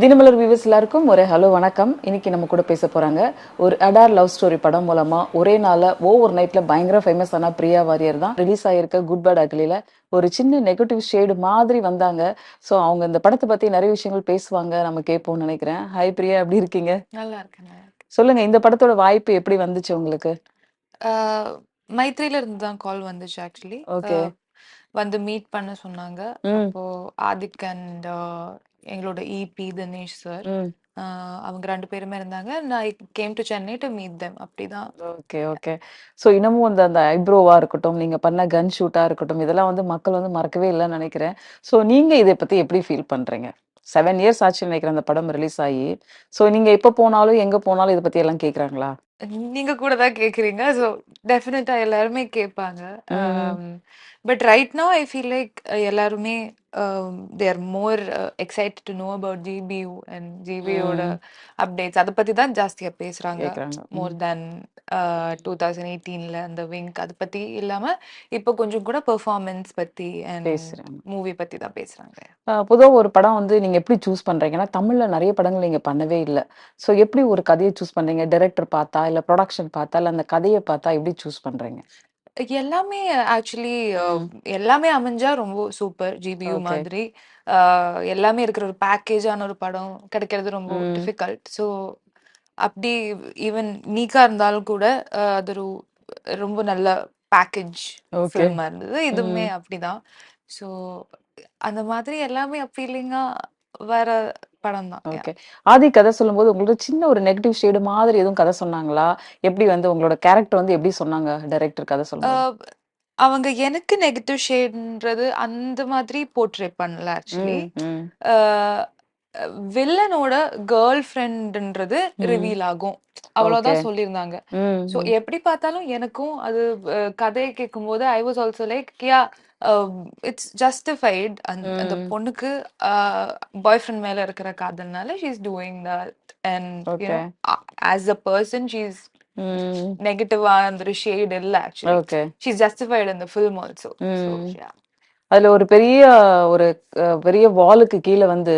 Dinamalar viewers எல்லாருக்கும் ஒரு hello வணக்கம். இன்னைக்கு நம்ம கூட பேச போறாங்க ஒரு அடார் லவ் ஸ்டோரி படம் மூலமா ஒரே நாள்ல ஓவர் நைட்ல பயங்கர ஃபேமஸ் ஆன பிரியா வாரியர் தான். ரிலீஸ் ஆயிருக்க குட் பேட் அக்லில ஒரு சின்ன நெகட்டிவ் ஷேடு மாதிரி வந்தாங்க. ஸோ அவங்க இந்த படத்தை பத்தி நிறைய விஷயங்கள் பேசுவாங்க, நம்ம கேட்போம்னு நினைக்கிறேன். ஹாய் பிரியா, எப்படி இருக்கீங்க? நல்லா இருக்கேன், நல்லா இருக்கேன். சொல்லுங்க, இந்த படத்தோட வாய்ப்பு எப்படி வந்துச்சு உங்களுக்கு? மைத்ரியில இருந்து தான் கால் வந்துச்சு ஆக்சுவலி. ஓகே. வந்து மீட் பண்ண சொன்னாங்க. ம். அப்போ ஆதிக் அண்ட் எங்களோட இபி தினேஷ் சார், ம். அவங்க 2 பேருமே இருந்தாங்க. நான் came to Chennai to meet them. அப்படிதான். Okay, okay. ஸோ இன்னமும் அந்த அந்த ஐப்ரோவா இருக்கட்டும், நீங்க பண்ண கன் ஷூட்டா இருக்கட்டும், இதெல்லாம் வந்து மக்கள் வந்து மறக்கவே இல்லைன்னு நினைக்கிறேன். ஸோ நீங்க இதை பத்தி எப்படி ஃபீல் பண்றீங்க? 7 இயர்ஸ் ஆச்சுன்னு நினைக்கிறேன் அந்த படம் ரிலீஸ் ஆகி. ஸோ நீங்க எப்ப போனாலும், எங்க போனாலும் இத பத்தி எல்லாம் கேட்கறாங்களா? நீங்க கூட தான் கேக்குறீங்க. ஸோ டெஃபினட்டா எல்லாருமே கேட்பாங்க. ம். But right now I feel like எல்லாருமே they are more excited to know about GPU and ஜிபியோட ம். அப்டேட்ஸ். அதை பத்தி தான் ஜாஸ்தியா பேசுறாங்க. கேட்கறாங்க. மோர் ம். தேன் 2018ல அந்த விங்க் அதை பத்தி இல்லாம இப்போ கொஞ்சம் கூட பெர்ஃபார்மன்ஸ் பத்தி அண்ட் பேசுறாங்க. மூவி பத்தி தான் பேசுறாங்க. பொதுவா ஒரு படம் வந்து நீங்க எப்படி சூஸ் பண்றீங்க? ஏன்னா தமிழ்ல நெறைய படங்கள் நீங்க பண்ணவே இல்ல. ஸோ எப்படி ஒரு கதைய சூஸ் பண்றீங்க? டைரக்டர் பார்த்தா, இல்ல புரொடக்ஷன் பார்த்தா, இல்ல அந்த கதைய பார்த்தா எப்படி சூஸ் பண்றீங்க? எல்லாமே ஆக்சுவலி ம். எல்லாமே அமைஞ்சா ரொம்ப சூப்பர். GPU okay. மாதிரி எல்லாமே இருக்கிற ஒரு பேக்கேஜான ஒரு படம் கிடைக்கிறது ரொம்ப ம். டிஃபிகல்ட். ஸோ அப்படி ஈவன் நீக்கா இருந்தாலும் கூட அது ஒரு ரொம்ப நல்ல பேக்கேஜ் ஓகே. ஃபிலிமா இருந்தது. இதுவுமே ம். அப்படிதான். ஸோ அந்த மாதிரி எல்லாமே அப்பீலிங்கா வர படம் தான். ஓகே. ஆதி கதை சொல்லும்போது உங்களுக்கு சின்ன ஒரு நெகட்டிவ் ஷேடு மாதிரி எதுவும் கதை சொன்னாங்களா? எப்படி வந்து உங்களோட கேரக்டர் வந்து எப்படி சொன்னாங்க டைரக்டர் கதை சொல்லும்போது? அவங்க எனக்கு நெகட்டிவ் ஷேட்ன்றது அந்த மாதிரி போர்ட்ரே பண்ணல ஆக்சுவலி. ம். ம். வில்லனோட கேர்ள் ஃப்ரெண்டுன்றது ம். ரிவீல் ஆகும். ஓகே. அவ்வளோதான் சொல்லியிருந்தாங்க. ம். ஸோ ம். எப்படி பார்த்தாலும் எனக்கும் அது கதையை கேட்கும்போது I was also like yeah it's justified. அந்த ம். பொண்ணுக்கு பாய் ஃப்ரெண்ட் மேல இருக்கிற காதல்னால she is doing that. And okay. You know as a person she is ம். நெகட்டிவா அந்த ஒரு ஷேட் இல்லை actually. Okay. She is justified in the film also. So ம். அதுல ஒரு பெரிய ஒரு பெரிய வாலுக்கு கீழ வந்து,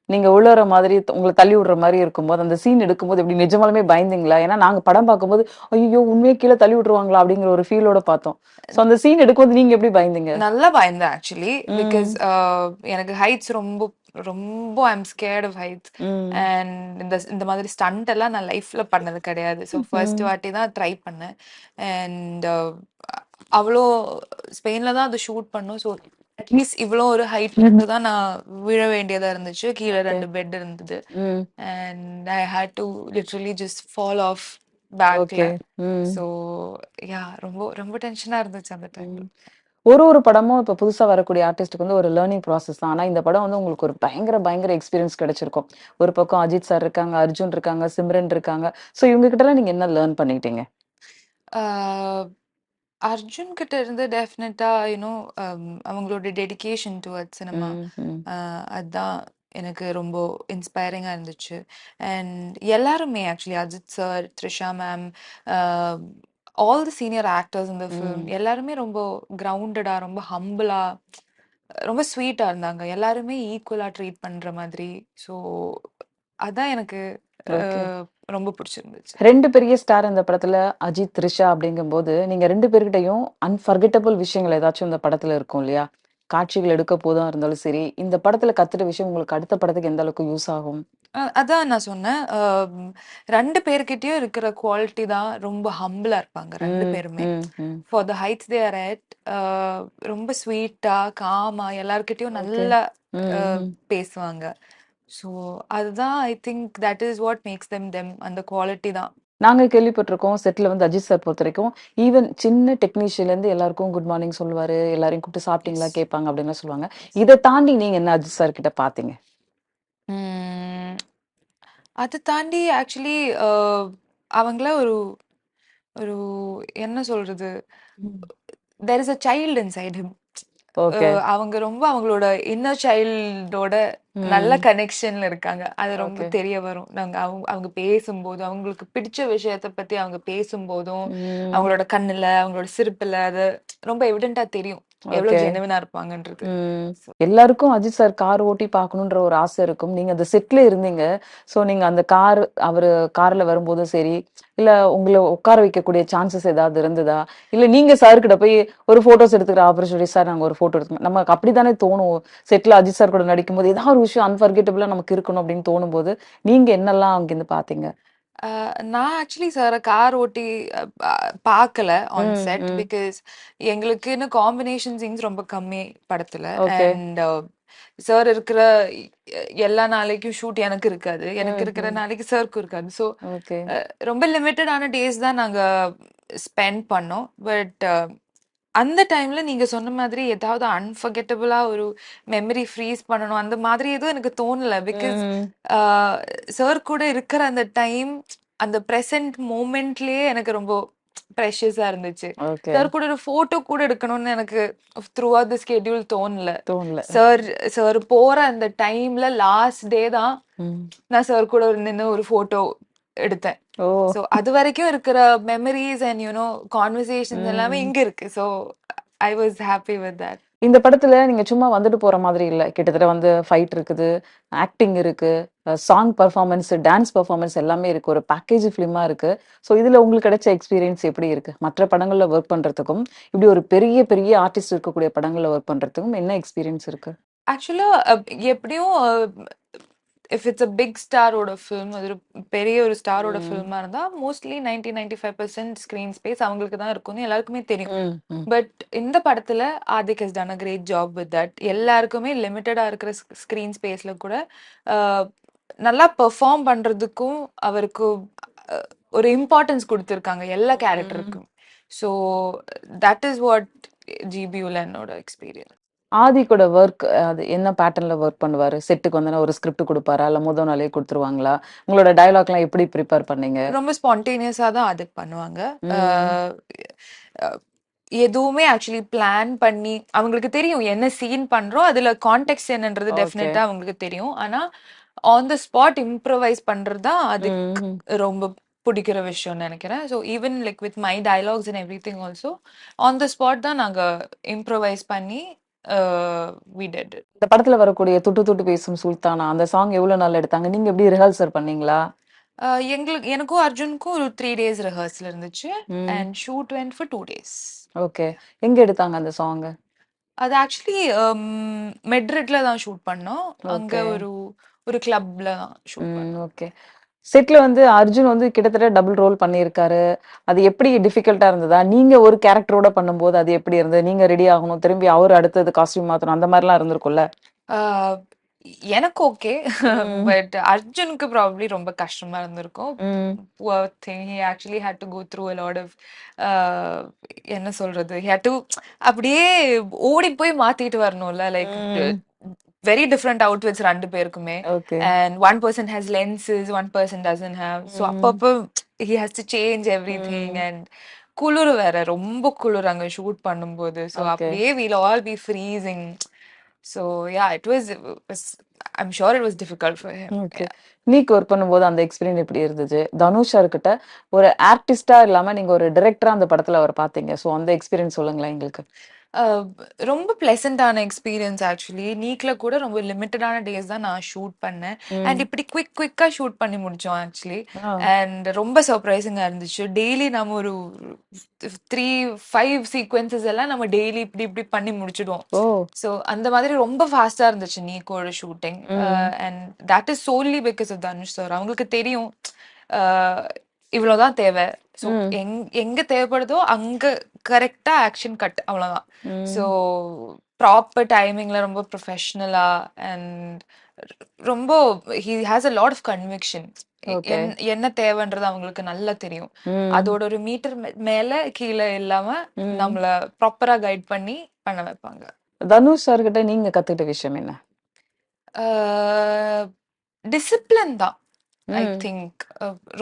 நீங்க விழுற மாதிரி உங்கள தள்ளி விடுற மாரி இருக்கும்போது, அந்த சீன் எடுக்கும்போது எப்படி நிஜமாலுமே பயந்தீங்களா? ஏன்னா நாங்க படம் பார்க்கும்போது, "ஐய்யய்யோ! உண்மையா கீழ தள்ளி விட்டுருவாங்களா?" அப்படிங்கிற ஒரு ஃபீலோட பார்த்தோம். ஸோ அந்த சீன் எடுக்கும்போது நீங்க எப்படி பயந்தீங்க? நல்லா பயந்தேன் ஆக்சுவலி. பிகாஸ் ம். எனக்கு ஹைட்ஸ் ரொம்ப ரொம்ப ஐ அம் ஸ்கேர்ட் ஆஃப் ஹைட்ஸ். ம். அண்ட் இந்த இந்த மாதிரி ஸ்டண்ட் எல்லாம் நான் லைஃப்ல பண்ணது கிடையாது. ஸோ ஃபர்ஸ்ட் ம். வாட்டி தான் ட்ரை பண்ணேன். அண்ட் அவ்வளோ ஸ்பெயின்ல தான் அது ஷூட் பண்ணோம். ஸோ அட்லீஸ்ட் இவ்வளோ ஒரு ஹைட்ல இருந்து தான் நான் விழ வேண்டியதா இருந்துச்சு. கீழே ஓகே. 2 பெட் இருந்தது. ம். And I had to literally just fall off பேக்ல. ஓகே. ம். ஸோ யா ரொம்ப ரொம்ப டென்ஷனா இருந்துச்சு அந்த டைம்ல. ம். ஒரு படமும் இப்ப புதுசா வரக்கூடிய ஆர்டிஸ்ட்க்கு வந்து ஒரு லேர்னிங் ப்ராசஸ் தான். ஆனா இந்த படம் வந்து உங்களுக்கு ஒரு பயங்கர பயங்கர எக்ஸ்பீரியன்ஸ் கிடைச்சிருக்கும். ஒரு பக்கம் அஜித் சார் இருக்காங்க, அர்ஜுன் இருக்காங்க, சிம்ரன் இருக்காங்க. ஸோ இவங்க கிட்டலாம் நீங்க என்ன லேர்ன் பண்ணிக்கிட்டீங்க? ஆஹ் அர்ஜுன் கிட்ட இருந்து டெஃபினட்டா அவங்களோட டெடிகேஷன் டுவர்ட்ஸ் சினிமா, ம். ம். அதுதான் எனக்கு ரொம்ப இன்ஸ்பைரிங்கா இருந்துச்சு. அண்ட் எல்லாருமே actually Ajith sir, Trisha ma'am, all the senior actors இந்த ஃபிலிம் ம். எல்லாருமே ரொம்ப கிரவுண்டடா, ரொம்ப ஹம்பிளா, ரொம்ப ஸ்வீட்டா இருந்தாங்க. எல்லாருமே ஈக்குவலா ட்ரீட் பண்ற மாதிரி. ஸோ அதான் எனக்கு ஓகே. அஹ், ரொம்ப பிடிச்சிருந்துச்சு. 2 பெரிய ஸ்டார் இந்த படத்துல அஜித், த்ரிஷா அப்படிங்கும்போது, நீங்க 2 பேர்கிட்டயும் அன்ஃபர்கெட்டபிள் விஷயங்கள் ஏதாச்சும் இந்த படத்துல இருக்கும் இல்லையா? காட்சிகள் எடுக்க போதா இருந்தாலும் சரி, இந்த படத்துல கத்துட்ட விஷயம் உங்களுக்கு அடுத்த படத்துக்கு எந்த அளவுக்கு யூஸ் ஆகும்? அதான் நான் சொன்னேன். 2 பேர்கிட்டயும் இருக்கிற குவாலிட்டி தான். ரொம்ப ஹம்பிளா இருப்பாங்க 2 ம். பேருமே. ம். ம். For the heights they are at. ரொம்ப ஸ்வீட்டா, காமா எல்லார்கிட்டயும் ஓகே. நல்லா அ ம். ம். பேசுவாங்க. ஸோ அதுதான் I think that is what makes them them. அந்த குவாலிட்டி தான். நாங்க கேள்விப்பட்டிருக்கோம். செட்ல வந்து அஜித் சார் பொறுத்தவரைக்கும், ஈவன் சின்ன டெக்னீஷியன்லேருந்து எல்லாருக்கும் குட் மார்னிங் சொல்லுவாரு. எல்லாரையும் கூப்பிட்டு எஸ். சாப்பிட்டீங்களா கேட்பாங்க அப்படின்லாம் சொல்லுவாங்க. எஸ். இத தாண்டி நீங்க என்ன அஜித் சார் கிட்ட பார்த்தீங்க? ம். அது தாண்டி ஆக்சுவலி அவங்கள ஒரு ஒரு என்ன சொல்றது? ம். There is a child inside him. Okay. அவங்க ரொம்ப அவங்களோட இன்னர் சைல்டோட நல்ல ம். கனெக்ஷன்ல இருக்காங்க. அது ரொம்ப ஓகே. தெரிய வரும். நாங்க அவங்க அவங்க பேசும்போது, அவங்களுக்கு பிடிச்ச விஷயத்த பத்தி அவங்க பேசும்போதும், ம். அவங்களோட கண்ணுல, அவங்களோட சிரிப்புல அது ரொம்ப எவிடென்ட்டா தெரியும். எவ்வளவு ஓகே. ஜெனுவினா இருப்பாங்கன்றது. ம். So, எல்லாருக்கும் அஜித் சார் கார் ஓட்டி பார்க்கணுன்ற ஒரு ஆசை இருக்கும். நீங்க அந்த செட்ல இருந்தீங்க. ஸோ நீங்க அந்த அவரு கார்ல வரும்போதும் சரி, இல்ல உங்கள உட்கார வைக்கக்கூடிய சான்சஸ் ஏதாவது இருந்ததா? இல்ல நீங்க சார் கிட்ட போய் ஒரு ஃபோட்டோஸ் எடுத்துக்கிற ஆப்பர்ச்சுனிட்டி சார் நாங்க ஒரு ஃபோட்டோ எடுத்துக்கணும். நமக்கு அப்படித்தானே தோணும். செட்ல அஜித் சார் கூட நடிக்கும்போது ஏதாவது ஒரு விஷயம் அன்ஃபர்கெட்டபிளா நமக்கு இருக்கணும் அப்படின்னு தோணும்போது, நீங்க என்னல்லாம் அங்கிருந்து பார்த்தீங்க? நான் ஆக்சுவலி சார கார் ஓட்டி பார்க்கல ஆன் ம், செட். ம். பிகாஸ் எங்களுக்குன்னு காம்பினேஷன் சீன்ஸ் ரொம்ப கம்மி படத்துல. ஓகே. அண்ட் சார் இருக்கிற எல்லா நாளைக்கும் ஷூட் எனக்கு இருக்காது. எனக்கு ம், இருக்கிற ம். நாளைக்கு சார்க்கும் இருக்காது. So okay. ரொம்ப லிமிட்டடான டேஸ் தான் நாங்க ஸ்பெண்ட் பண்ணோம். பட் அந்த டைம்ல நீங்க சொன்ன மாதிரி ஏதாவது அன்ஃபர்கெட்டபிளா ஒரு மெமரி ஃப்ரீஸ் பண்ணணும் அந்த மாதிரி எதுவும் எனக்கு தோணல. பிகாஸ் ம். சார் கூட இருக்கிற அந்த டைம், அந்த பிரசன்ட் மூமெண்ட்லயே எனக்கு ரொம்ப ப்ரெஷியஸா இருந்துச்சு. ஓகே. சார் கூட ஒரு ஃபோட்டோ கூட எடுக்கணும்னு எனக்கு த்ரூ அவுட் தி ஸ்கெட்யூல் தோணல. தோணல. சார் சார் போற அந்த டைம்ல லாஸ்ட் டே தான் ம். நான் சார் கூட நின்னு ஒரு ஃபோட்டோ எடுத்தேன். ஓ! ஸோ அது வரைக்கும் இருக்கிற மெமரீஸ் அண்ட் கான்வர்சேஷன்ஸ் எல்லாமே ம். இங்க இருக்கு. So I was happy with that. இந்த படத்துல நீங்க சும்மா வந்துட்டு போற மாதிரி இல்ல. கிட்டத்தட்ட வந்து ஃபைட் இருக்குது, ஆக்டிங் இருக்கு, சாங் பெர்ஃபார்மன்ஸ், டான்ஸ் பெர்ஃபார்மன்ஸ் எல்லாமே இருக்கு. ஒரு பேக்கேஜ் ஃபிலிமா இருக்கு. ஸோ இதுல உங்களுக்கு கிடைச்ச எக்ஸ்பீரியன்ஸ் எப்படி இருக்கு? மற்ற படங்கள்ல வொர்க் பண்றதுக்கும், இப்படி ஒரு பெரிய பெரிய ஆர்டிஸ்ட் இருக்கக்கூடிய படங்கள்ல வொர்க் பண்றதுக்கும் என்ன எக்ஸ்பீரியன்ஸ் இருக்கு? ஆக்சுவலா எப்படியும் இஃப் இட்ஸ் அ பிக் ஸ்டாரோட ஃபிலிம், அது ஒரு பெரிய ஒரு ஸ்டாரோட ம். ஃபிலிமா இருந்தா மோஸ்ட்லி 90-95% ஸ்க்ரீன் ஸ்பேஸ் அவங்களுக்கு தான் இருக்கும்னு எல்லாருக்குமே தெரியும். ம். ம். பட் இந்த படத்துல Adhik has done a great job with that. எல்லாருக்குமே லிமிட்டடா இருக்கிற ஸ்க்ரீன் ஸ்பேஸ்ல கூட அஹ், நல்லா பெர்ஃபார்ம் பண்றதுக்கும் அவருக்கு அஹ், ஒரு இம்பார்ட்டன்ஸ் கொடுத்துருக்காங்க எல்லா ம். கேரக்டருக்கும். ஸோ தட் இஸ் வாட் ஜிபியூல என்னோட எக்ஸ்பீரியன்ஸ். ஆதி கூட வொர்க் அது என்ன பேட்டர்ன்ல வொர்க் பண்ணுவாரு? செட்டுக்கு வந்தோனே ஒரு ஸ்கிரிப்ட் குடுப்பாரா? இல்ல முதல் நாளே குடுத்துருவாங்களா? உங்களோட டயலாக்லாம் எப்படி பிரிப்பேர் பண்ணீங்க? ரொம்ப ஸ்பான்டேனியஸா தான் அதுக்கு பண்ணுவாங்க. ம். அஹ் அஹ் எதுவுமே ஆக்சுவலி பிளான் பண்ணி அவங்களுக்கு தெரியும் என்ன சீன் பண்றோம், அதுல கான்டெக்ட் என்னன்றது ஓகே. டெஃபினட்டா அவங்களுக்கு தெரியும். ஆனா ஆன் த ஸ்பாட் இம்ப்ரவைஸ் பண்றது தான் அதுக்கு ம். ரொம்ப பிடிக்கிற விஷயம்னு நினைக்கிறேன். So even like with my dialogues and every thing also on the spot தான் நாங்க இம்ப்ரவைஸ் பண்ணி வி டிட். இந்த படத்துல வரக்கூடிய "தொட்டு தொட்டு பேசும் சுல்தானா" அந்த சாங் எவ்வளோ நாள்ல எடுத்தாங்க? நீங்க எப்படி ரிஹர்சல் பண்ணீங்களா? எனக்கும் அர்ஜுனுக்கும் ஒரு 3 days ரிஹர்சல் இருந்துச்சு. ம். And shoot went for 2 days. Okay. எங்க எடுத்தாங்க அந்த சாங்க? அது ஆக்சுவலி மெட்ரிட்ல தான் ஷூட் பண்ணோம். அங்க ஓகே. ஒரு ஒரு கிளப்ல தான் ஷூட் ம். பண்ணோம். ஓகே. செட்ல வந்து அர்ஜுன் வந்து கிட்டத்தட்ட டபுள் ரோல் பண்ணியிருக்காரு. அது எப்படி டிஃபிகல்ட்டா இருந்ததா? நீங்க ஒரு கேரக்டரோட பண்ணும்போது அது எப்படி இருந்தது? நீங்க ரெடி ஆகணும். திரும்பி அவரு அடுத்தது காஸ்டியூம் மாத்தணும். அந்த மாரிலாம் இருந்திருக்கும்ல? ஆஹ் எனக்கு ஓகே. ம். பட் அர்ஜுனுக்கு ப்ராபப்ளி ரொம்ப கஷ்டமா இருந்திருக்கும். ம். Poor thing. He actually had to go through a lot of uh, என்ன சொல்றது? He had to அப்படியே ஓடி போய் மாத்திட்டு வரணும்ல. லைக் ம். வெரி டிஃப்ரெண்ட் அவுட்ஃபிட்ஸ் 2 பேருக்குமே. Okay. And one person has lenses, one person doesn't have. So ம். அப்பப்போ he has to change everything. ம். அண்ட் குளிர் வேற ரொம்ப குளிர் அங்க ஷூட் பண்ணும்போது. So okay. அப்படியே we'll all be freezing. So yeah, I'm sure it was difficult for him. Okay. நீக்கு ஒர்க் பண்ணும்போது அந்த எக்ஸ்பீரியன்ஸ் எப்படி இருந்துச்சு? தனுஷ் சார்கிட்ட ஒரு ஆர்டிஸ்ட்டா இல்லாம நீங்க ஒரு டைரக்டரா அந்த படத்துல அவர பார்த்தீங்க. ஸோ அந்த எக்ஸ்பீரியன்ஸ் சொல்லுங்களேன் எங்களுக்கு. அஹ் ரொம்ப பிளசண்டான எக்ஸ்பீரியன்ஸ் ஆக்சுவலி. நீக்ல கூட ரொம்ப லிமிட்டடான டேஸ் தான் நான் ஷூட் பண்ணேன். அண்ட் ம். இப்படி குவிக்கா ஷூட் பண்ணி முடிச்சோம் ஆக்சுவலி. ஆ. அண்ட் ரொம்ப சர்ப்ரைசிங்கா இருந்துச்சு. டெய்லி நம்ம ஒரு 3-5 சீக்வன்சஸ் எல்லாம் நம்ம டெய்லி இப்படி இப்படி பண்ணி முடிச்சிடுவோம். ஓ! ஸோ அந்த மாதிரி ரொம்ப ஃபாஸ்டா இருந்துச்சு நீக்கோட ஷூட்டிங். ம். And that is solely because of Dhanush sir. அவங்களுக்கு தெரியும் அஹ் இவ்வளவுதான் தேவை. ஸோ ம். எங்க தேவைப்படுதோ அங்க கரெக்டா ஆக்ஷன் கட் அவ்வளவுதான். ஸோ ம். ப்ராப்பர் டைமிங்ல ரொம்ப ப்ரொஃபஷ்னலா அண்ட் ரொம்ப he has a lot of conviction. Okay. என்ன தேவைன்றது அவங்களுக்கு நல்லா தெரியும். ம். அதோட ஒரு மீட்டர் மேல கீழே இல்லாம ம். நம்மள ப்ராப்பரா கைட் பண்ணி பண்ண வைப்பாங்க. தனுஷ் சார்கிட்ட நீங்க கத்துக்கிட்ட விஷயம் என்ன? டிசிப்ளின் தான். ஐ ம். திங்க்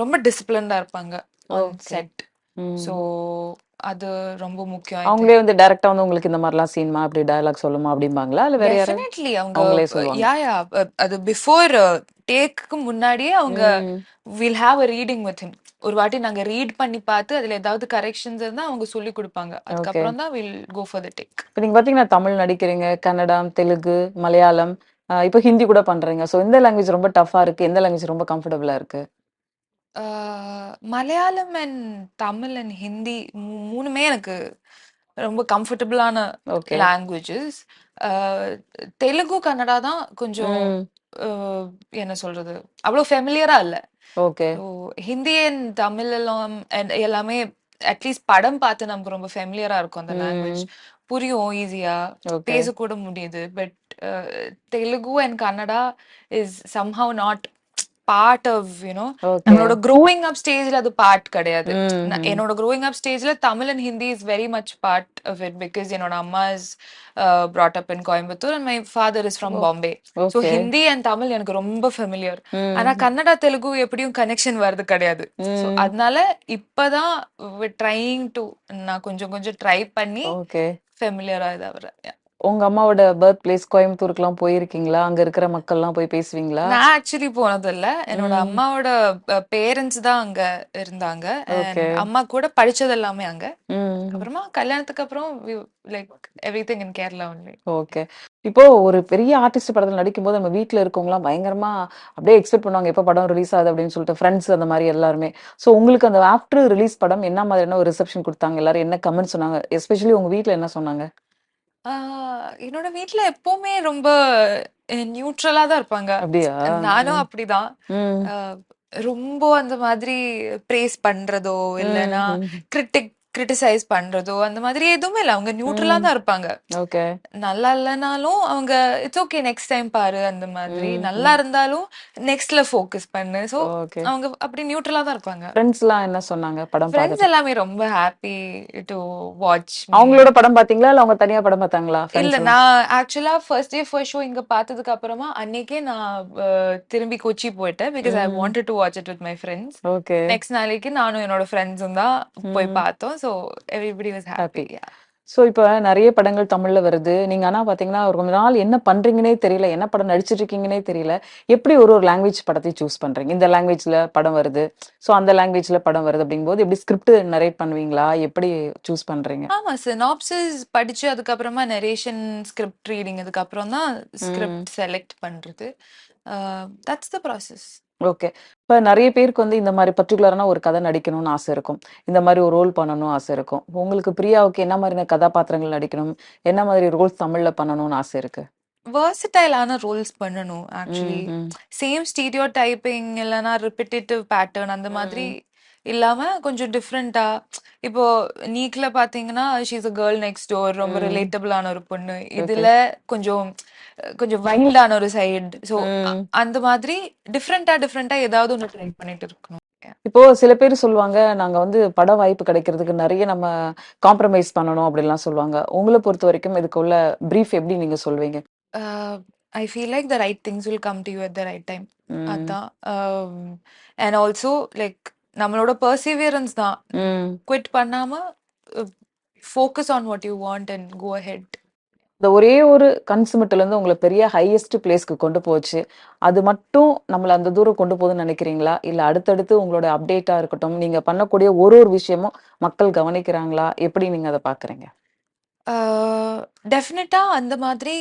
ரொம்ப டிசிப்ளின்டா இருப்பாங்க ஆன் ஓகே. செட். ஸோ ம். அது ரொம்ப முக்கியம் ஐ அவங்களே திங்க். வந்து டைரக்ட்டா வந்து உங்களுக்கு இந்த மாரிலாம் சீன்மா, இப்படி டயலாக் சொல்லுமா அப்படிம்பாங்களா? இல்ல வேற யாராவது டெஃபினெட்லி அவங்க அவங்களே சொல்லுவாங்க. யா அது பிஃபோர் டேக்குக்கு முன்னாடியே அவங்க ம். Will have a reading with him. ஒரு வாட்டி நாங்க ரீட் பண்ணி பார்த்து அதுல ஏதாவது கரெக்ஷன்ஸ் இருந்தா அவங்க சொல்லி கொடுப்பாங்க. ஓகே. அதுக்கப்புறம் தான் will go for the take. இப்ப நீங்க பார்த்தீங்கன்னா, தமிழ் நடிக்கிறீங்க, கன்னடம், தெலுங்கு, மலையாளம், இப்ப ஹிந்தி கூட பண்றீங்க. ஸோ எந்த லாங்குவேஜ் ரொம்ப டஃப்பா இருக்கு? எந்த லாங்குவேஜ் ரொம்ப கம்ஃபர்டபுளா இருக்கு? மலையாளம் அண்ட் தமிழ் அண்ட் ஹிந்தி 3மே எனக்கு ரொம்ப கம்ஃபர்டபுளான ஓகே. லாங்குவேஜஸ். தெலுங்கு, கன்னடா தான் கொஞ்சம் ம். அஹ், என்ன சொல்றது அவ்வளோ ஃபெமிலியரா இல்ல. Okay. So Hindi and Tamil எல்லாம் and எல்லாமே அட்லீஸ்ட் படம் பார்த்து நமக்கு ரொம்ப ஃபெமிலியரா இருக்கும் அந்த லாங்குவேஜ். ம். புரியும் ஈஸியா, ஓகே. பேசக்கூட முடியுது. But Telugu and Kannada is somehow not part of okay. நம்மளோட க்ரோயிங் அப் ஸ்டேஜ்ல அது பார்ட் கிடையாது. ம். ம். என்னோட க்ரோயிங் அப் ஸ்டேஜ்ல Tamil and Hindi is very much part of it because என்னோட அம்மா is brought up in Coimbatore and my father is from oh Bombay. So okay. Hindi and Tamil எனக்கு ரொம்ப ஃபெமிலியர். ஆனா ம். கன்னடா தெலுங்கு எப்படியும் கனெக்ஷன் வருது கிடையாது. ஸோ ம். அதனால இப்பதான் ட்ரைங் டு நான் கொஞ்சம் கொஞ்சம் ட்ரை பண்ணி ஓகே. ஃபெமிலியரா இதாகிறேன். உங்க அம்மாவோட பர்த் பிளேஸ் கோயம்புத்தூருக்குலாம் போயிருக்கீங்களா? அங்க இருக்கிற மக்கள்லாம் போய் பேசுவீங்களா? நான் ஆக்சுவலி போனதில்ல. என்னோட ம். அம்மாவோட பேரண்ட்ஸ் தான் அங்க இருந்தாங்க. ஓகே. அண்ட் அம்மா கூட படிச்சது எல்லாமே அங்க. ம். அப்புறமா கல்யாணத்துக்கு அப்புறம் லைக் எவ்ரிதிங் இன் கேரளா ஒன்லி. ஓகே. இப்போ ஒரு பெரிய ஆர்டிஸ்ட் படத்துல நடிக்கும்போது நம்ம வீட்ல இருக்கவங்கலாம் பயங்கரமா அப்படியே எக்ஸ்பெக்ட் பண்ணுவாங்க. எப்ப படம் ரிலீஸ் ஆகுது அப்படின்னு சொல்லிட்டு ஃப்ரெண்ட்ஸ் அந்த மாரி எல்லாருமே. ஸோ உங்களுக்கு அந்த ஆஃப்டர் ரிலீஸ் படம் என்ன மாதிரியான ஒரு ரிசப்ஷன் குடுத்தாங்க? எல்லாரும் என்ன கமெண்ட் சொன்னாங்க? எஸ்பெஷலி உங்க வீட்ல என்ன சொன்னாங்க? என்னோட வீட்ல எப்பவுமே ரொம்ப நியூட்ரலா தான் இருப்பாங்க. அப்படியா? நானும் ம். அப்படிதான். ம். அ ரொம்ப அந்த மாதிரி பிரேஸ் பண்றதோ, இல்லன்னா ம். ம். கிரிட்டிசைஸ் பண்றதோ அந்த மாதிரி எதுவுமே இல்ல. அவங்க நியூட்ரலா ம். தான் இருப்பாங்க. ஓகே. நல்லா இல்லனாலும் அவங்க இட்ஸ் ஓகே நெக்ஸ்ட் டைம் பாரு அந்த மாதிரி. ம். நல்லா ம். இருந்தாலும் நெக்ஸ்ட்ல ஃபோக்கஸ் பண்ணு. So okay. அவங்க அப்படி நியூட்ரலா தான் இருப்பாங்க. ஃப்ரெண்ட்ஸ்லாம் என்ன சொன்னாங்க படம் ஃப்ரெண்ட்ஸ் பார்த்துட்டு? எல்லாமே ரொம்ப ஹாப்பி டு வாட்ச் மீ. அவங்களோட படம் பார்த்தீங்களா? இல்ல அவங்க தனியா படம் பார்த்தாங்களா? இல்ல ஃப்ரெண்ட்ஸ் எல்லாம்? நான் ஆக்சுவலா ஃபர்ஸ்ட் டே ஃபர்ஸ்ட் ஷோ இங்க பார்த்ததுக்கு அப்புறமா அன்னைக்கே நான் திரும்பி கொச்சி போயிட்டேன். பிகாஸ் ஐ ம். Wanted to watch it with my friends. Okay. Next நாளைக்கு நானும் என்னோட ஃப்ரெண்ட்ஸும் தான் போய் ம். பார்த்தோம். So everybody was happy. Happy. So இப்ப நெறைய படங்கள் தமிழ்ல வருது. நீங்க ஆனா பார்த்தீங்கன்னா, ஒரு கொஞ்ச நாள் என்ன பண்றீங்கன்னே தெரியல. என்ன படம் நடிச்சிட்டு இருக்கீங்கன்னே தெரியல. எப்படி ஒரு ஒரு லாங்குவேஜ் படத்தை சூஸ் பண்றீங்க? இந்த லாங்குவேஜ்ல படம் வருது. ஸோ அந்த லாங்குவேஜ்ல படம் வருது அப்படிங்கும்போது எப்படி ஸ்கிரிப்ட் நரேட் பண்ணுவீங்களா? எப்படி சூஸ் பண்றீங்க? ஆமா சினாப்சிஸ் படிச்சு அதுக்கப்புறமா நரேஷன் ஸ்கிரிப்ட் ரீடிங் அதுக்கப்புறம் தான் ம். ஸ்கிரிப்ட் செலக்ட் பண்றது. That's the process. ஓகே. இப்ப நெறைய பேருக்கு வந்து இந்த மாரி பர்ட்டிகுலரான ஒரு கதை நடிக்கணும்னு ஆசை இருக்கும். இந்த மாரி ஒரு ரோல் பண்ணணும்னு ஆசை இருக்கும். உங்களுக்கு பிரியாவுக்கு என்ன மாரியான கதாபாத்திரங்கள் நடிக்கணும்? என்ன மாதிரி ரோல்ஸ் தமிழ்ல பண்ணணும்னு ஆசை இருக்கு? வெர்சடைலான ரோல்ஸ் பண்ணணும் ஆக்சுவலி. ம், ம், சேம் ஸ்டீரியோ டைப்பிங் இல்லைன்னா ரிப்பிட்டேட்டிவ் பேட்டர்ன் அந்த மாதிரி ம். இல்லாம கொஞ்சம் டிஃப்ரெண்டா. இப்போ நீக்ல பாத்தீங்கன்னா she's a girl next door ரொம்ப ம். ரிலேட்டபிளான ஒரு பொண்ணு. ஓகே. இதுல கொஞ்சம் கொஞ்சம் வைல்டான ஒரு சைடு. ஸோ ம். அந்த மாதிரி டிஃப்ரெண்டா டிஃப்ரெண்டா ஏதாவது ஒன்று ட்ரை பண்ணிட்டு இருக்கணும். இப்போ சில பேர் சொல்லுவாங்க, நாங்க வந்து பட வாய்ப்பு கிடைக்கிறதுக்கு நெறைய நம்ம காம்ப்ரமைஸ் பண்ணணும் அப்படிலாம் சொல்லுவாங்க. உங்கள பொறுத்தவரைக்கும் இதுக்குள்ள பிரீஃப் எப்படி நீங்க சொல்வீங்க? I feel like the right things will come to you at the right time. ம். அதான். அண்ட் ஆல்சோ லைக் நம்மளோட பர்சீவியரன்ஸ் தான். ம். குவிட் பண்ணாம focus on what you want and go ahead. இந்த ஒரே ஒரு கன்சுமேட்லேருந்து உங்கள பெரிய ஹையஸ்ட் பிளேஸ்க்கு கொண்டு போச்சு. அது மட்டும் நம்மள அந்த தூரம் கொண்டு போகுதுன்னு நினைக்கிறீங்களா? இல்ல அடுத்தடுத்து உங்களோட அப்டேட்டா இருக்கட்டும், நீங்க பண்ணக்கூடிய ஒரு ஒரு விஷயமும் மக்கள் கவனிக்கிறாங்களா? எப்படி நீங்க அத பார்க்குறீங்க? டெஃபினட்டா அந்த மாதிரி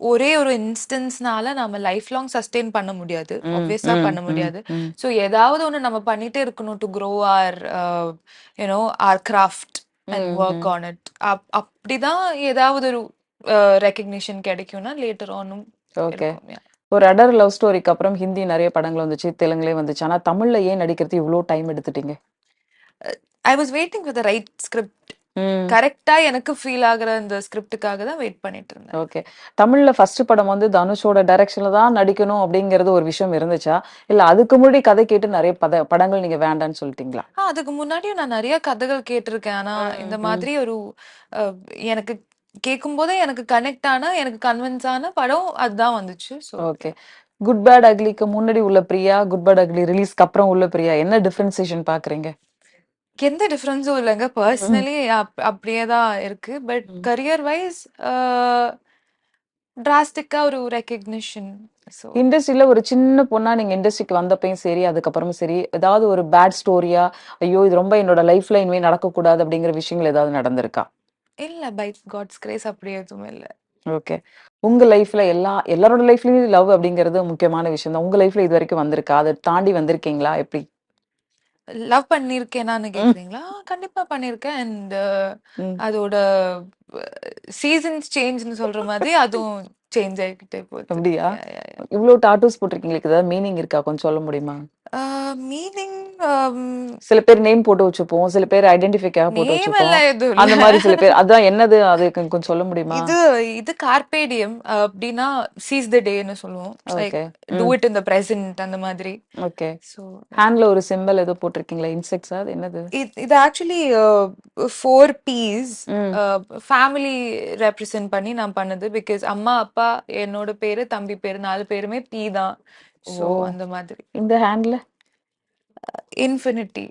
ஒரே ஒரு இன்ஸ்டன்ஸ்னால நம்ம லைஃப் லாங் சஸ்டெயின் பண்ண முடியாது. ம், ஆப்வியஸா ம், பண்ண ம், முடியாது. ம். ஸோ ஏதாவது ஒண்ணு நம்ம பண்ணிட்டே இருக்கணும் to grow or craft and ம், ஒர்க் ம். On it. அப்படிதான் ஏதாவது ஒரு ரெகக்னிஷன் கிடைக்கும்னா லேட்டர் ஆனும் ஓகே. இருக்கும். Yeah. ஒரு அடர் லவ் ஸ்டோரிக்கு அப்புறம் ஹிந்தி நெறைய படங்கள் வந்துச்சு. தெலுங்குலயும் வந்துச்சு. ஆனா தமிழ்ல ஏன் நடிக்கிறதுக்கு இவ்ளோ டைம் எடுத்துட்டீங்க? I was waiting for the right script. ம். கரெக்ட்டா எனக்கு ஃபீல் ஆகுற அந்த ஸ்கிரிப்ட்டுக்காக தான் வெயிட் பண்ணிட்டு இருந்தேன். ஓகே. தமிழ்ல ஃபர்ஸ்ட் படம் வந்து தனுஷோட டைரக்ஷன்ல தான் நடிக்கணும் அப்படிங்கிறது ஒரு விஷயம் இருந்துச்சா? இல்ல அதுக்கு முன்னாடி கதை கேட்டு நெறைய படங்கள் நீங்க வேண்டான்னு சொல்லிட்டீங்களா? அதுக்கு முன்னாடியும் நான் நெறைய கதைகள் கேட்டிருக்கேன். ஆனா, ம், இந்த ம். மாதிரி ஒரு அ எனக்கு கேட்கும்போதே எனக்கு கனெக்ட் ஆன, எனக்கு கன்வின்ஸ் ஆன படம் அதுதான் வந்துச்சு. So okay. குட் பேட் அக்லிக்கு முன்னாடி உள்ள பிரியா, குட் பேட் அக்லி ரிலீஸ்க்கு அப்புறம் உள்ள பிரியா என்ன டிஃபரன்சியேஷன் பார்க்குறீங்க? எந்த டிஃபரன்ஸும் இல்லங்க. ம். பர்சனலி அப்படியே தான் இருக்கு. பட் ம். கரியர் வைஸ் டிராஸ்டிக்கா ஒரு ரெகக்னிஷன். ஸோ இண்டஸ்ட்ரியில ஒரு சின்ன பொண்ணா நீங்க இண்டஸ்ட்ரிக்கு வந்தப்பயும் சரி, அதுக்கப்புறமும் சரி, ஏதாவது ஒரு பேட் ஸ்டோரியா, ஐயோ! இது ரொம்ப என்னோட லைஃப்ல இனிமே நடக்கக்கூடாது அப்படிங்கிற விஷயங்கள் ஏதாவது நடந்திருக்கா? இல்ல, பை காட்ஸ் கிரேஸ் அப்படி எதுவும் இல்ல. ஓகே. உங்க லைஃப்ல எல்லாரோட லைஃப்லயும் லவ் அப்படிங்கிறது முக்கியமான விஷயம் தான். உங்க லைஃப்ல இதுவரைக்கும் வந்திருக்கா? அத தாண்டி வந்திருக்கீங்களா? எப்படி? லவ் பண்ணியிருக்கேனான்னு ம். கேக்குறீங்களா? கண்டிப்பா பண்ணியிருக்கேன். அண்ட் ம். அதோட சீசன்ஸ் சேஞ்ச்ன்னு சொல்ற மாதிரி அதுவும் சேஞ்ச் ஆகிக்கிட்டே போகுது. அப்படியா? யா யா யா. இவ்ளோ டாட்டூஸ் போட்டிருக்கீங்களே, இதுக்கு ஏதாவது மீனிங் இருக்கா? கொஞ்சம் சொல்ல முடியுமா? மீனிங் சில பேர் நேம் போட்டு வச்சுப்போம். சில பேர் ஐடென்டிஃபைக்காக போட்டு நேம் வச்சுப்போம். எல்லாம் எதுவும் இல்ல. அந்த மாரி சில பேர் அதான் என்னது? அது கொஞ்சம் சொல்ல முடியுமா? இது இது கார்பேடியம் அப்படின்னா சீஸ் த டேன்னு சொல்லுவோம். Like okay. டூ ம். இட் இன் த பிரசன்ட் அந்த மாதிரி. ஓகே. ஸோ ஹேண்ட்ல ஒரு சிம்பல் ஏதோ போட்டிருக்கீங்களா? இன்செக்ட்ஸா? அது என்னது? இது ஆக்சுவலி 4 P's ம். ஃபேமிலி ரெப்ரசன்ட் பண்ணி நான் பண்ணது. பிகாஸ் அம்மா, அப்பா, என்னோட பேரு, தம்பி பேரு 4 பேருமே பி தான். ஸோ ஓ! அந்த மாதிரி. இந்த ஹேண்ட்ல? இன்ஃபினிட்டி.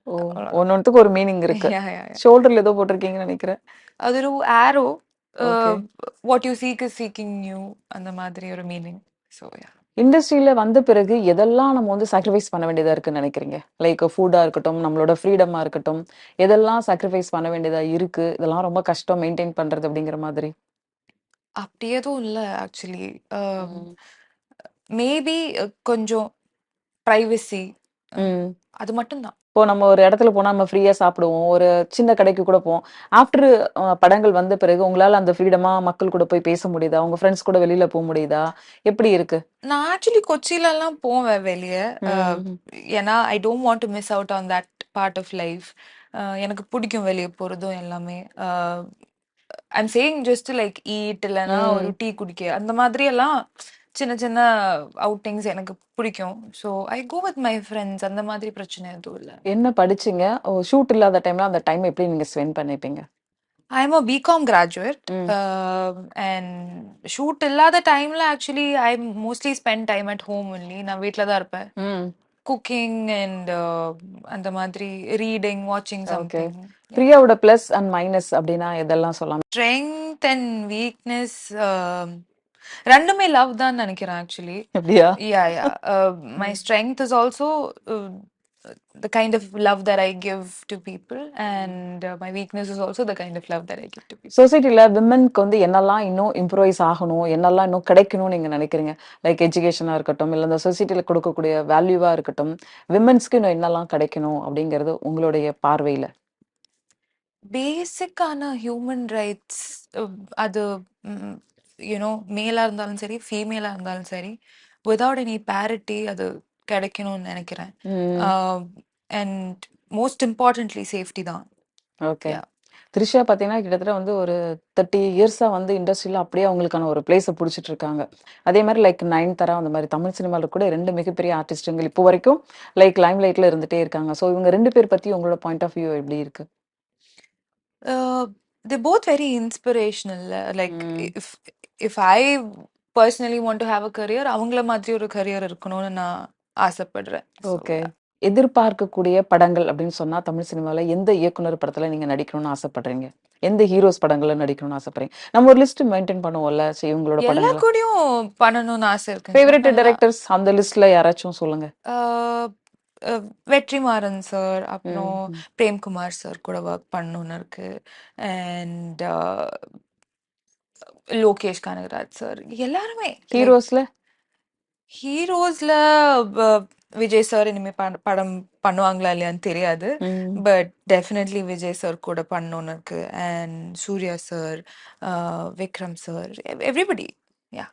ஓ! அவ்வளோதான். ஒன்னொன்னுத்துக்கு ஒரு மீனிங் இருக்கு. யா யா யா. ஷோல்டர்ல ஏதோ போட்டிருக்கீங்கன்னு நெனைக்கிறேன். அது ஒரு arrow. Okay. What you seek is seeking you அந்த மாதிரி ஒரு மீனிங். So yeah. இண்டஸ்ட்ரியில வந்த பிறகு எதெல்லாம் நம்ம வந்து சாக்ரிஃபைஸ் பண்ண வேண்டியதா இருக்குன்னு நெனைக்கிறீங்க? லைக் ஃபுட்டா இருக்கட்டும், நம்மளோட ஃப்ரீடமா இருக்கட்டும், எதெல்லாம் சாக்ரிஃபைஸ் பண்ண வேண்டியதா இருக்கு? இதெல்லாம் ரொம்ப கஷ்டம் மெயின்டெயின் பண்றது அப்படிங்கிற மாதிரி. அப்படி எதுவும் இல்ல ஆக்சுவலி. ம். மேபி கொஞ்சம் பிரைவசி. ம். அது மட்டும் தான். இப்போ நம்ம ஒரு இடத்துல போனா நம்ம ஃப்ரீயா சாப்பிடுவோம். ஒரு சின்ன கடைக்கு கூட போவோம். ஆஃப்டர் படங்கள் வந்த பிறகு உங்களால அந்த ஃப்ரீடமா மக்கள் கூட போய் பேச முடியுதா? உங்க ஃப்ரெண்ட்ஸ் கூட வெளியில போ முடியுதா? எப்படி இருக்கு? நான் ஆக்சுவலி கொச்சிலலாம் போவேன் வெளிய. அ ம். ஏன்னா, I don't want to miss out on that part of life. எனக்கு பிடிக்கும் வெளிய போறதும் எல்லாமே. I'm saying just to like eat இல்லன்னா ஒரு ம். டீ குடிக்க அந்த மாதிரி எல்லாம் சின்ன சின்ன அவுட்டிங்ஸ் எனக்கு பிடிக்கும். So I go with my friends அந்த மாதிரி பிரச்சனை எதுவும் இல்ல. என்ன படிச்சீங்க? ஓ ஷூட் இல்லாத டைம்ல அந்த டைம் எப்படி நீங்க ஸ்பெண்ட் பண்ணிப்பீங்க? I am a BCom graduate. ம். அண்ட் ஷூட் இல்லாத டைம்ல actually I mostly spend time at home only. நான் வீட்ல தான் இருப்பேன். ம். குக்கிங் அண்ட் அந்த மாதிரி ரீடிங், வாட்சிங் ஓகே. சம்திங். யா. பிரியாவோட பிளஸ் அண்ட் மைனஸ் அப்படின்னா எதெல்லாம் சொல்லலாம்? ஸ்ட்ரெங்த் அண்ட் வீக்னஸ் 2மே லவ் தான் நினைக்கிறேன் ஆக்சுவலி. அப்படியா? Yeah yeah. மை ம். Strength is also the kind of love that I give to people, ம். and my weakness is also the kind of love that I give to people. சொசைட்டில விமென்க்கு வந்து என்னெல்லாம் இன்னும் improvise ஆகணும், என்னெல்லாம் இன்னும் கிடைக்கணும்னு நீங்க நினைக்கிறீங்க? லைக் எஜுகேஷனா இருக்கட்டும், இல்ல இந்த சொசைட்டில கொடுக்கக்கூடிய வேல்யூவா இருக்கட்டும், விமென்ஸ்க்கு இன்னும் என்னெல்லாம் கிடைக்கணும் அப்படிங்கிறது உங்களுடைய பார்வையில? பேசிக்கான ஹியூமன் ரைட்ஸ் அது மேலா இருந்தாலும் சரி, ஃபீமேலா இருந்தாலும் சரி, வித்தவுட் எனி பேரிட்டி அது கிடைக்கணும்னு நினைக்கிறேன். ம். அண்ட் மோஸ்ட் இம்பார்ட்டன்ட்லி சேஃப்டி தான். ஓகே. யா. த்ரிஷா பார்த்தீங்கன்னா, கிட்டத்தட்ட வந்து ஒரு 30 இயர்ஸா வந்து இண்டஸ்ட்ரியில அப்படியே அவங்களுக்கான ஒரு பிளேஸ புடிச்சிட்டு இருக்காங்க. அதே மாரி லைக் நயன்தாரா அந்த மாரி தமிழ் சினிமால கூட 2 மிகப்பெரிய ஆர்டிஸ்ட்டுங்கள் இப்போ வரைக்கும் லைக் லைம் லைட்ல இருந்துட்டே இருக்காங்க. ஸோ இவங்க 2 பேர் பத்தி உங்களோட பாயிண்ட் ஆஃப் வியூ எப்படி இருக்கு? They're both very inspirational. Like ம். if I personally want to have a career, அவங்கள மாதிரி ஒரு கரியர் இருக்கணும்னு நான் ஆசைப்படுறேன். So okay. எதிர்பார்க்கக்கூடிய படங்கள் அப்படின்னு சொன்னா, தமிழ் சினிமால எந்த இயக்குனர் படத்துல நீங்க நடிக்கணும்னு ஆசைப்படுறீங்க? எந்த ஹீரோஸ் படங்கள்ல நடிக்கணும்னு ஆசைப்படுறீங்க? நம்ம ஒரு லிஸ்ட் மெயின்டெயின் பண்ணுவோம்ல. சரி இவங்களோட எல்லார் படங்கள. கூடயும் பண்ணணும்னு ஆசை இருக்குங்க. ஃபேவரைட் நல்லா டைரக்டர்ஸ் அந்த லிஸ்ட்ல யாராச்சும் சொல்லுங்க. அஹ், வெற்றிமாறன் சார், அப்புறம் ம். பிரேம்குமார் சார் கூட ஒர்க் பண்ணணும்னு இருக்கு. அண்ட் லோகேஷ் கனகராஜ் சார் எல்லாருமே லைக் ஹீரோஸ்ல? ஹீரோஸ்ல விஜய் சார் இனிமே படம் பண்ணுவாங்களா இல்லையான்னு தெரியாது. ம். பட் டெஃபினெட்லி விஜய் சார் கூட பண்ணணும்னு இருக்கு. And Surya sir, Vikram sir, everybody. Yeah.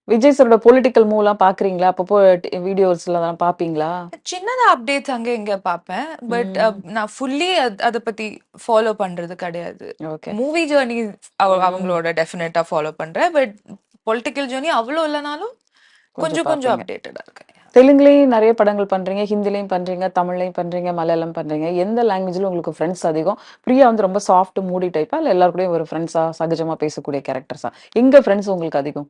Vijay சாரோட பொலிட்டிக்கல் மூவ்லாம் பார்க்குறீங்களா? அப்பப்போ வீடியோஸ்ல அதெல்லாம் பார்ப்பீங்களா? சின்னதா அப்டேட்ஸ் அங்க இங்க பார்ப்பேன். பட் ம். நான் ஃபுல்லி அத பத்தி ஃபாலோ பண்றது கிடையாது. ஓகே. மூவி ஜேர்னி ம். அவங்களோட டெஃபினட்டா ஃபாலோ பண்றேன். பட் பொலிட்டிக்கல் ஜேர்னி அவ்வளோ இல்லைனாலும் கொஞ்சம் கொஞ்சம் கொஞ்சம் பார்ப்பீங்க. அப்டேட்டடா இருக்கேன். தெலுங்குலயும் நெறைய படங்கள் பண்றீங்க. ஹிந்திலயும் பண்றீங்க. தமிழ்லயும் பண்றீங்க. மலையாளம் பண்றீங்க. எந்த லாங்குவேஜ்ல உங்களுக்கு ஃப்ரெண்ட்ஸ் அதிகம்? பிரியா வந்து ரொம்ப மூடி டைப்பா? இல்ல எல்லார் கூடயும் ஒரு ஃப்ரெண்ட்ஸா, சகஜமா பேசக்கூடிய கேரக்டர்ஸா? எங்க ஃப்ரெண்ட்ஸ் உங்களுக்கு அதிகம்?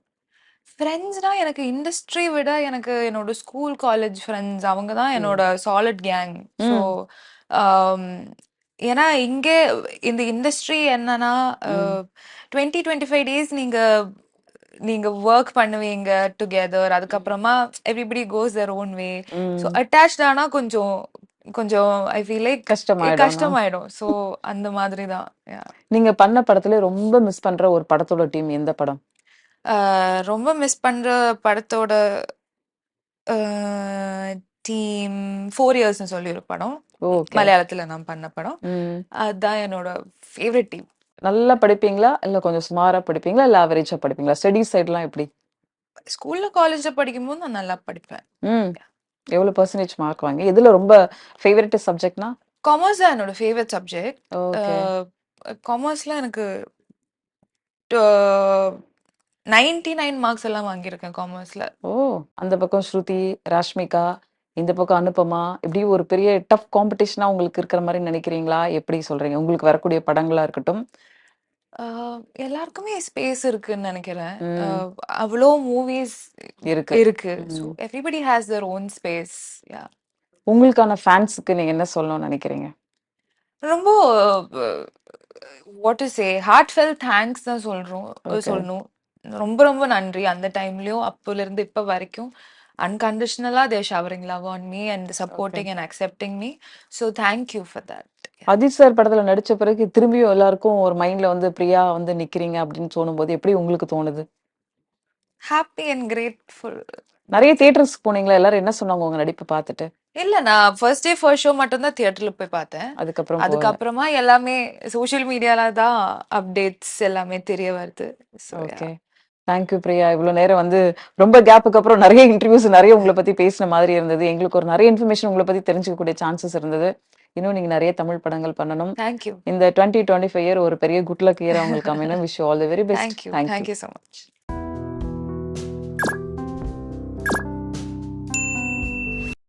ஃப்ரெண்ட்ஸ்னா எனக்கு இண்டஸ்ட்ரி விட எனக்கு என்னோட ஸ்கூல், காலேஜ் ஃப்ரெண்ட்ஸ் அவங்க தான் என்னோட சாலிட் கேங். ஸோ, ம். ஏன்னா இங்கே இந்த இண்டஸ்ட்ரி என்னன்னா, ம். 20, 25 டேஸ் நீங்க நீங்க வொர்க் பண்ணுவீங்க டுகெதர். ம். அதுக்கப்புறமா everybody cos their own way. So ம். அட்டாச்ட் ஆனா கொஞ்சம் கொஞ்சம் ஐ ஃபீல் லைக் கஷ்டமாயிடும்னா? கஷ்டமாயிடும். ஸோ அந்த மாதிரி தான். Yeah. நீங்க பண்ண படத்திலே ரொம்ப மிஸ் பண்ற ஒரு படத்தோட டீம் எந்த படம்? ரொம்ப மிஸ் பண்ற படத்தோட டீம் 4 இயர்ஸ்னு சொல்லி ஒரு படம். ஓகே. மலையாளத்துல நான் பண்ண படம். ம். அதுதான் என்னோட ஃபேவரட் டீம். நல்லா படிப்பீங்களா? இல்ல கொஞ்சம் சுமாரா படிப்பீங்களா? இல்ல ஆவரேஜா படிப்பீங்களா? ஸ்டடீஸ் சைட்லாம் எப்படி? ஸ்கூல்ல, காலேஜ்ல படிக்கும்போது நான் நல்லா படிப்பேன். ம். எவ்வளோ பெர்சன்டேஜ் மார்க் வாங்கி எதுல ரொம்ப ஃபேவரைட் சப்ஜெக்ட்னா? காமர்ஸ் தான் என்னோட ஃபேவரட் சப்ஜெக்ட். ஓகே. காமர்ஸ்ல எனக்கு ட 99 மார்க்ஸ் எல்லாம் வாங்கியிருக்கேன் காமர்ஸ்ல. ஓ! அந்த பக்கம் ஸ்ருதி, ராஷ்மிகா, இந்த பக்கம் அனுபமா, இப்படி ஒரு பெரிய டஃப் காம்படிஷனா உங்களுக்கு இருக்கிற மாரி நினைக்கிறீங்களா? எப்படி சொல்றீங்க? உங்களுக்கு வரக்கூடிய படங்களா இருக்கட்டும். அ எல்லாருக்குமே ஸ்பேஸ் இருக்குன்னு நெனைக்கிறேன். ம். அவ்ளோ மூவிஸ் இருக்கு. இருக்கு. ஸோ ம். Everybody has their own space. Yeah! உங்களுக்கான ஃபேன்ஸ்க்கு நீங்க என்ன சொல்லணும்னு நினைக்கிறீங்க? ரொம்ப what to say heartfelt thanks தான் ஓகே. சொல்லணும். ரொம்ப ரொம்ப நன்றி. அந்த டைம்லயும் அப்போலேருந்து இப்ப வரைக்கும் அன்கண்டிஷனலா their showering love on me and okay. Supporting and accepting me. So thank you for that. Ajith sir படத்துல நடிச்ச பிறகு திரும்பியும் எல்லாருக்கும் ஒரு மைண்ட்ல வந்து பிரியா வந்து நிக்கிறீங்க அப்படின்னு தோணும்போது எப்படி உங்களுக்கு தோணுது? Happy and grateful. நெறைய தியேட்டர்ஸ்க்கு போனீங்களா? எல்லாரும் என்ன சொன்னாங்க உங்க நடிப்ப பார்த்துட்டு? இல்ல நான் ஃபர்ஸ்ட் டே ஃபர்ஸ்ட் ஷோ மட்டும் தான் தியேட்டர்ல போய் பார்த்தேன். அதுக்கப்புறம் போகல. அதுக்கப்புறமா எல்லாமே சோஷியல் மீடியால தான் அப்டேட்ஸ் எல்லாமே தெரிய வருது. So okay. Thank you Priya. இவ்ளோ நேரம் வந்து ரொம்ப கேப்புக்கு அப்புறம் நெறைய இன்டர்வியூஸ் நெறைய உங்கள பத்தி பேசின மாதிரி இருந்தது. எங்களுக்கு ஒரு நெறைய இன்ஃபர்மேஷன் உங்கள பத்தி தெரிஞ்சுக்கக்கூடிய சான்சஸ் இருந்தது. இன்னும் நீங்க நெறைய தமிழ் படங்கள் பண்ணணும். Thank you. இந்த 2025 இயர் ஒரு பெரிய குட் லக் இயரா உங்களுக்கு அமையணும். Wish you all the very best. Thank you. Thank you. Thank you so much.